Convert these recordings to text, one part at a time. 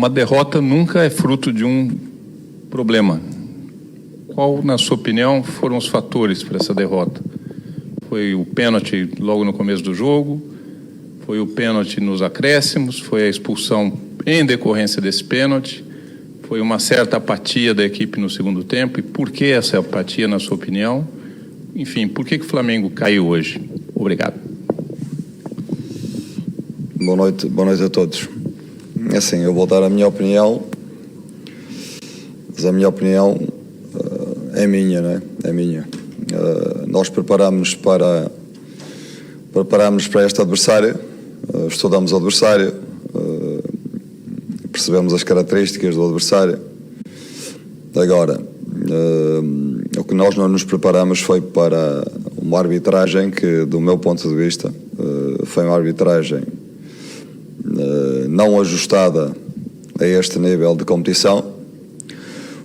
uma derrota nunca é fruto de um problema. Qual, na sua opinião, foram os fatores para essa derrota? Foi o pênalti logo no começo do jogo? Foi o pênalti nos acréscimos? Foi a expulsão em decorrência desse pênalti? Foi uma certa apatia da equipe no segundo tempo? E por que essa apatia, na sua opinião? Enfim, por que o Flamengo caiu hoje? Obrigado. Boa noite a todos. Assim, eu vou dar a minha opinião, mas a minha opinião é minha, não é? É minha. Nós preparamos para este adversário, estudamos o adversário, percebemos as características do adversário. Agora, o que nós não nos preparamos foi para uma arbitragem que, do meu ponto de vista, foi uma arbitragem não ajustada a este nível de competição.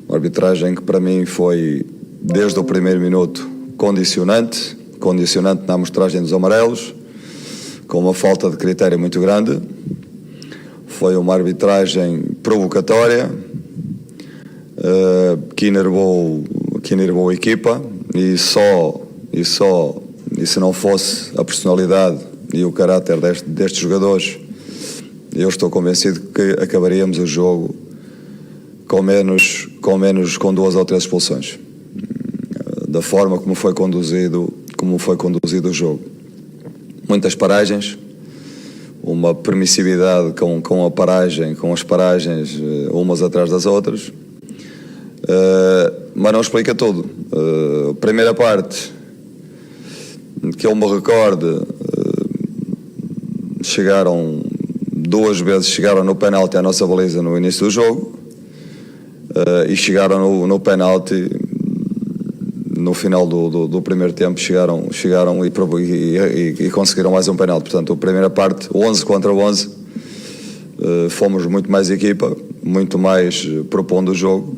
Uma arbitragem que para mim foi, desde o primeiro minuto, condicionante na amostragem dos amarelos, com uma falta de critério muito grande. Foi uma arbitragem provocatória, que enervou a equipa, e se não fosse a personalidade e o caráter destes jogadores, eu estou convencido que acabaríamos o jogo com 2 ou 3 expulsões, da forma como foi conduzido o jogo. Muitas paragens, uma permissividade com as paragens umas atrás das outras, mas não explica tudo. A primeira parte, que eu me recorde, chegaram 2 vezes no penalti à nossa baliza no início do jogo, e chegaram no penalti no final do primeiro tempo, chegaram e conseguiram mais um penalti. Portanto, a primeira parte, 11 contra 11, fomos muito mais equipa, muito mais propondo o jogo,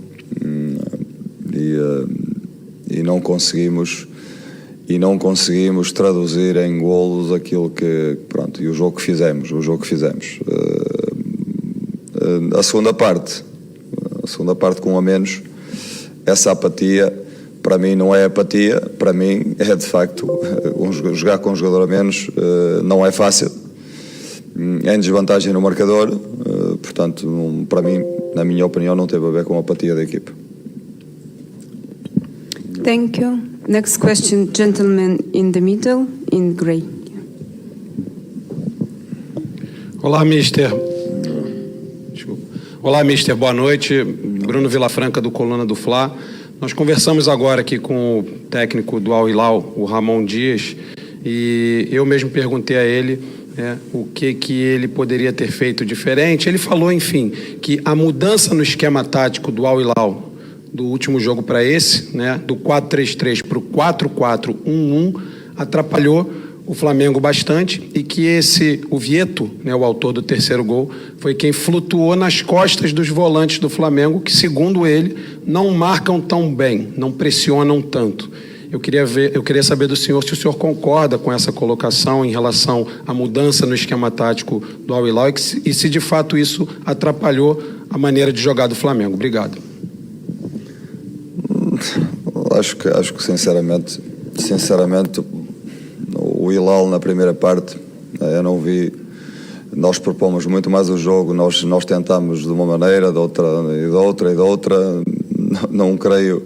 e não conseguimos traduzir em golos aquilo que, pronto, e o jogo que fizemos. A segunda parte com a menos, essa apatia, para mim não é apatia, para mim é de facto, jogar com um jogador a menos não é fácil, é em desvantagem no marcador, portanto, para mim, na minha opinião, não teve a ver com a apatia da equipe. Thank you. Next question, gentleman in the middle, in grey. Olá, mister. Olá, mister. Boa noite. Bruno Vilafranca, do Coluna do Fla. Nós conversamos agora aqui com o técnico do Al Hilal, o Ramon Dias, e eu mesmo perguntei a ele o que ele poderia ter feito diferente. Ele falou, enfim, que a mudança no esquema tático do Al Hilal do último jogo para esse, do 4-3-3 para o 4-4-1-1, atrapalhou o Flamengo bastante, e que o Vieto, o autor do terceiro gol, foi quem flutuou nas costas dos volantes do Flamengo, que, segundo ele, não marcam tão bem, não pressionam tanto. Eu queria saber do senhor se o senhor concorda com essa colocação em relação à mudança no esquema tático do Al Hilal, e se de fato isso atrapalhou a maneira de jogar do Flamengo. Obrigado. Acho que sinceramente, o Hilal na primeira parte, eu não vi. Nós propomos muito mais o jogo, nós tentamos de uma maneira, de outra. Não creio.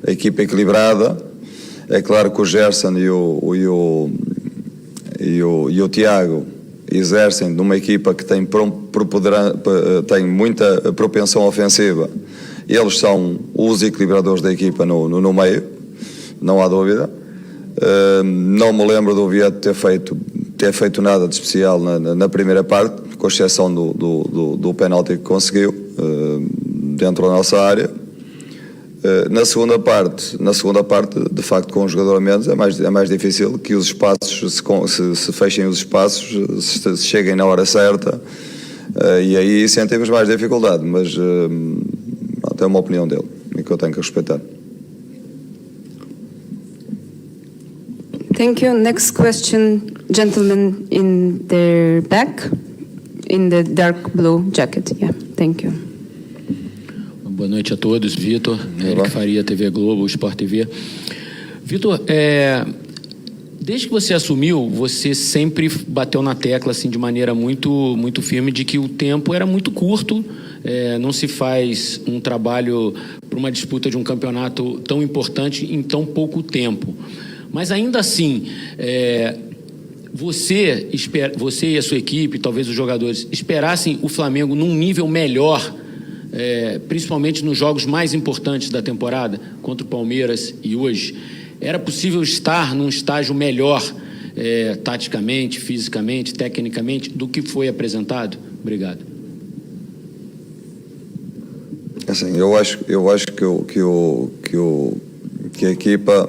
A equipa equilibrada. É claro que o Gerson e o Tiago exercem numa equipa que tem muita propensão ofensiva. Eles são os equilibradores da equipa no meio, não há dúvida. Não me lembro do Vieto ter feito nada de especial na primeira parte, com exceção do penalti que conseguiu dentro da nossa área. Na segunda parte, de facto, com um jogador a menos, é mais difícil que os espaços se fechem, os espaços, se cheguem na hora certa, e aí sentimos mais dificuldade, mas é uma opinião dele e que eu tenho que respeitar. Thank you. Next question, gentleman in the back, in the dark blue jacket. Yeah, thank you. Boa noite a todos, Vitor, Eric Faria, TV Globo, Sport TV. Vitor, desde que você assumiu, você sempre bateu na tecla assim, de maneira muito firme de que o tempo era muito curto, não se faz um trabalho para uma disputa de um campeonato tão importante em tão pouco tempo. Mas ainda assim, você e a sua equipe, talvez os jogadores, esperassem o Flamengo num nível melhor, principalmente nos jogos mais importantes da temporada, contra o Palmeiras e hoje? Era possível estar num estágio melhor, taticamente, fisicamente, tecnicamente, do que foi apresentado? Obrigado. Assim, eu acho que a equipa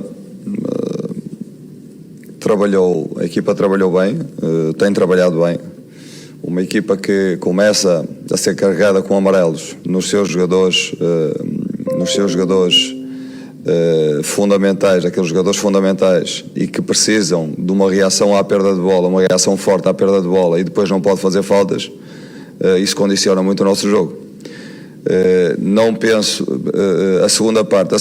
trabalhou bem, tem trabalhado bem. Uma equipa que começa a ser carregada com amarelos nos seus jogadores fundamentais, aqueles jogadores fundamentais, e que precisam de uma reação à perda de bola, uma reação forte à perda de bola, e depois não pode fazer faltas, isso condiciona muito o nosso jogo. Não penso a segunda parte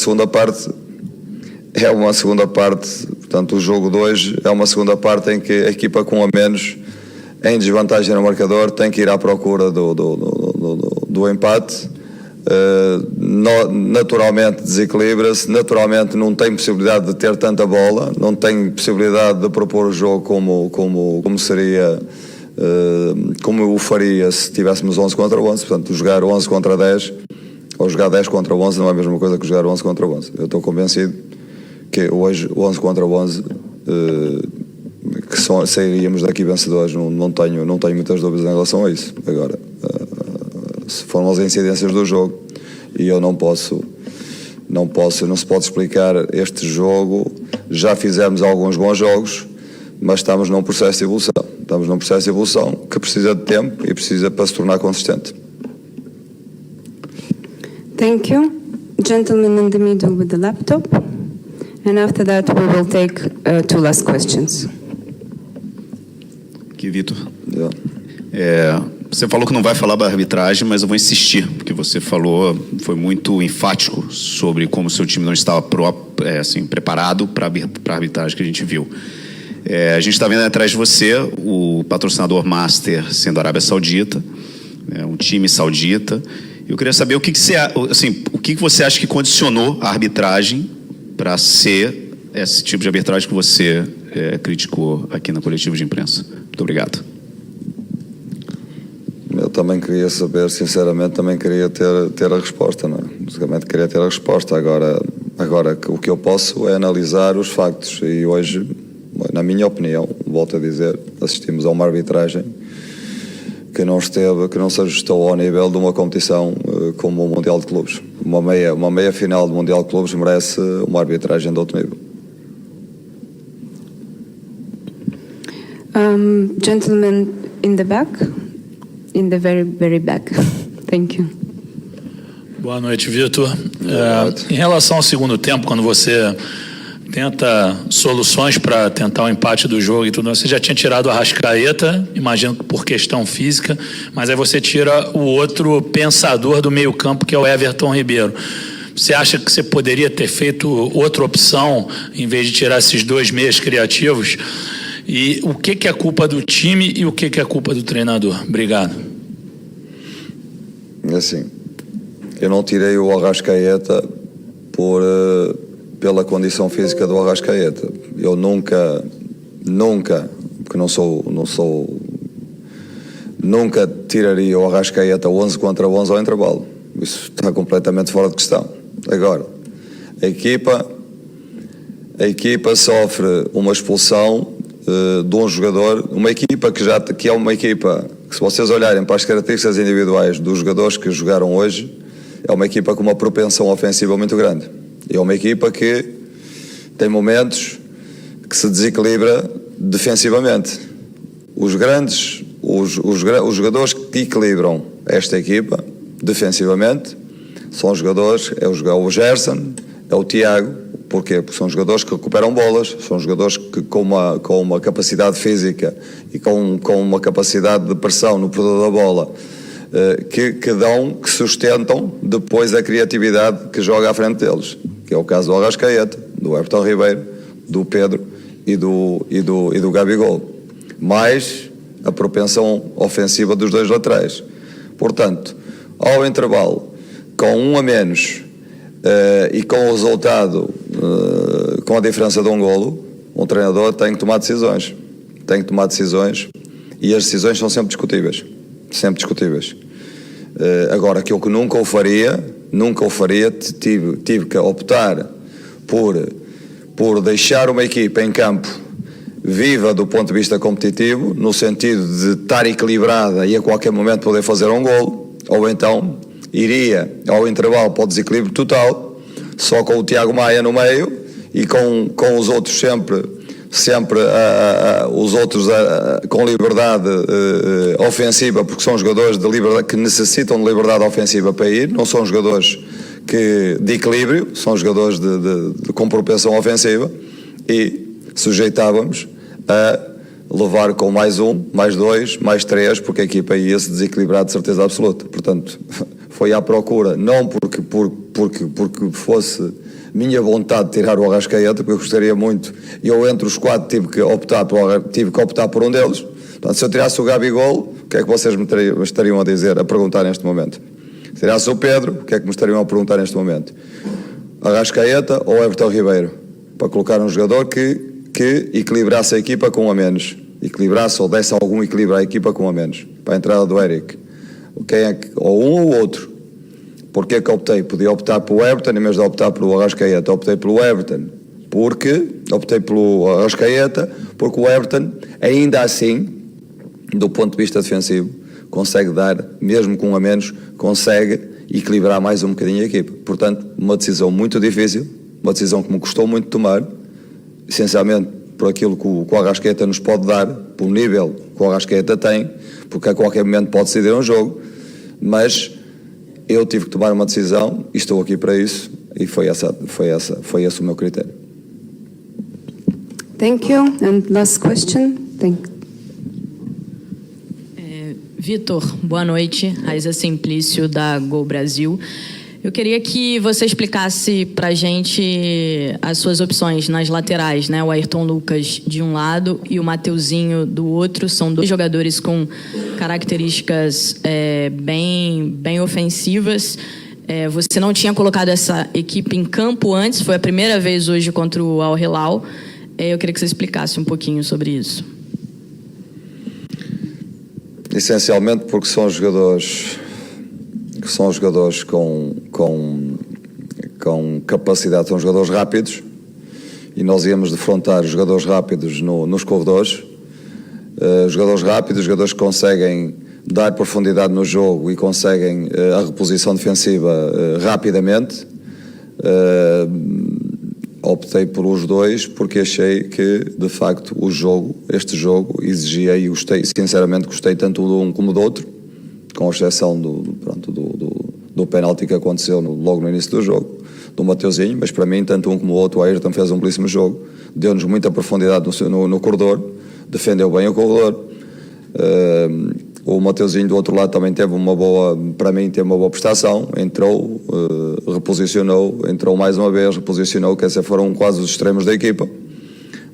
é uma segunda parte, portanto o jogo de hoje é uma segunda parte em que a equipa com a menos, em desvantagem no marcador, tem que ir à procura do empate. Naturalmente desequilibra-se, naturalmente não tem possibilidade de ter tanta bola, não tem possibilidade de propor o jogo como seria, como eu o faria se tivéssemos 11 contra 11. Portanto, jogar 11 contra 10 ou jogar 10 contra 11 não é a mesma coisa que jogar 11 contra 11. Eu estou convencido que hoje 11 contra 11 que sairíamos daqui vencedores, não tenho muitas dúvidas em relação a isso. Agora, se formos as incidências do jogo, e eu não se pode explicar este jogo. Já fizemos alguns bons jogos, mas estamos num processo de evolução, que precisa de tempo e precisa para se tornar consistente. Thank you. Gentleman in the middle with the laptop. And after that we will take two last questions. Aqui, Vitor. Yeah. Você falou que não vai falar da arbitragem, mas eu vou insistir, porque você falou, foi muito enfático sobre como o seu time não estava preparado para a arbitragem que a gente viu. A gente está vendo atrás de você o patrocinador master sendo a Arábia Saudita, um time saudita. Eu queria saber o que você acha que condicionou a arbitragem para ser esse tipo de arbitragem que você criticou aqui na coletiva de imprensa. Muito obrigado. Eu também queria saber, sinceramente, também queria ter a resposta, não é? Basicamente queria ter a resposta. Agora o que eu posso é analisar os factos, e hoje, na minha opinião, volto a dizer, assistimos a uma arbitragem que não se ajustou ao nível de uma competição como o Mundial de Clubes. Uma meia final do Mundial de Clubes merece uma arbitragem de outro nível. Gentleman in the back. In the very, very back. Thank you. Boa noite, Vitor. Em relação ao segundo tempo, quando você tenta soluções para tentar o empate do jogo e tudo, você já tinha tirado o Arrascaeta, imagino que por questão física, mas aí você tira o outro pensador do meio-campo, que é o Everton Ribeiro. Você acha que você poderia ter feito outra opção em vez de tirar esses dois meias criativos? E o que é culpa do time e o que é culpa do treinador? Obrigado. Assim, eu não tirei o Arrascaeta pela condição física do Arrascaeta. Eu nunca, porque nunca tiraria o Arrascaeta 11 contra 11 ao intervalo. Isso está completamente fora de questão. Agora, a equipa sofre uma expulsão de um jogador, uma equipa que é uma equipa que, se vocês olharem para as características individuais dos jogadores que jogaram hoje, é uma equipa com uma propensão ofensiva muito grande. É uma equipa que tem momentos que se desequilibra defensivamente. Os jogadores que equilibram esta equipa defensivamente são os jogadores, é o Gerson, é o Tiago, Porquê? Porque são jogadores que recuperam bolas, são jogadores que com uma capacidade física e com uma capacidade de pressão no perdedor da bola, que sustentam depois a criatividade que joga à frente deles, que é o caso do Arrascaeta, do Everton Ribeiro, do Pedro e do Gabigol, mais a propensão ofensiva dos dois laterais. Portanto, ao intervalo, com um a menos e com o resultado, com a diferença de um golo, um treinador tem que tomar decisões. E as decisões são sempre discutíveis. Agora, aquilo que nunca o faria, tive que optar por deixar uma equipa em campo viva do ponto de vista competitivo, no sentido de estar equilibrada e a qualquer momento poder fazer um golo, ou então iria ao intervalo para o desequilíbrio total, só com o Tiago Maia no meio e com os outros sempre os outros com liberdade ofensiva, porque são jogadores de liberdade, que necessitam de liberdade ofensiva para ir, não são jogadores de equilíbrio, são jogadores com propensão ofensiva, e sujeitávamos a levar com mais um, mais dois, mais três, porque a equipa ia se desequilibrar de certeza absoluta. Portanto, foi à procura, não porque fosse minha vontade de tirar o Arrascaeta, porque eu gostaria muito, e eu entre os quatro tive que optar por um deles. Portanto, se eu tirasse o Gabigol, o que é que vocês me estariam a perguntar neste momento? Se tirasse o Pedro, o que é que me estariam a perguntar neste momento? Arrascaeta ou Everton Ribeiro? Para colocar um jogador que equilibrasse a equipa com um a menos, equilibrasse ou desse algum equilíbrio à equipa com um a menos, para a entrada do Eric. Ou um ou outro. Porquê que optei? Podia optar pelo Everton em vez de optar pelo Arrascaeta. Optei pelo Everton porque o Everton, ainda assim, do ponto de vista defensivo, consegue dar, mesmo com um a menos, consegue equilibrar mais um bocadinho a equipa. Portanto, uma decisão muito difícil, uma decisão que me custou muito tomar, essencialmente por aquilo que o Arrascaeta nos pode dar, pelo nível que o Arrascaeta tem, porque a qualquer momento pode decidir um jogo, mas eu tive que tomar uma decisão e estou aqui para isso, e foi esse o meu critério. Thank you. And last question. Vitor, boa noite. Raiza Simplício, da Gol Brasil. Eu queria que você explicasse para a gente as suas opções nas laterais, né? O Ayrton Lucas de um lado e o Mateuzinho do outro. São dois jogadores com características bem ofensivas. Você não tinha colocado essa equipe em campo antes, foi a primeira vez hoje contra o Al Hilal. Eu queria que você explicasse um pouquinho sobre isso. Essencialmente porque são jogadores com capacidade, são jogadores rápidos, e nós íamos defrontar os jogadores rápidos nos corredores, jogadores rápidos, jogadores que conseguem dar profundidade no jogo e conseguem a reposição defensiva rapidamente. Optei por os dois porque achei que, de facto, este jogo exigia, e sinceramente gostei tanto de um como do outro, com exceção do penalti que aconteceu logo no início do jogo, do Mateuzinho, mas para mim, tanto um como o outro, o Ayrton fez um belíssimo jogo, deu-nos muita profundidade no corredor, defendeu bem o corredor. O Mateuzinho do outro lado também teve uma boa prestação, entrou, reposicionou, entrou mais uma vez, reposicionou, que esses foram quase os extremos da equipa,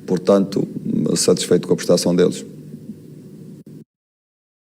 portanto, satisfeito com a prestação deles.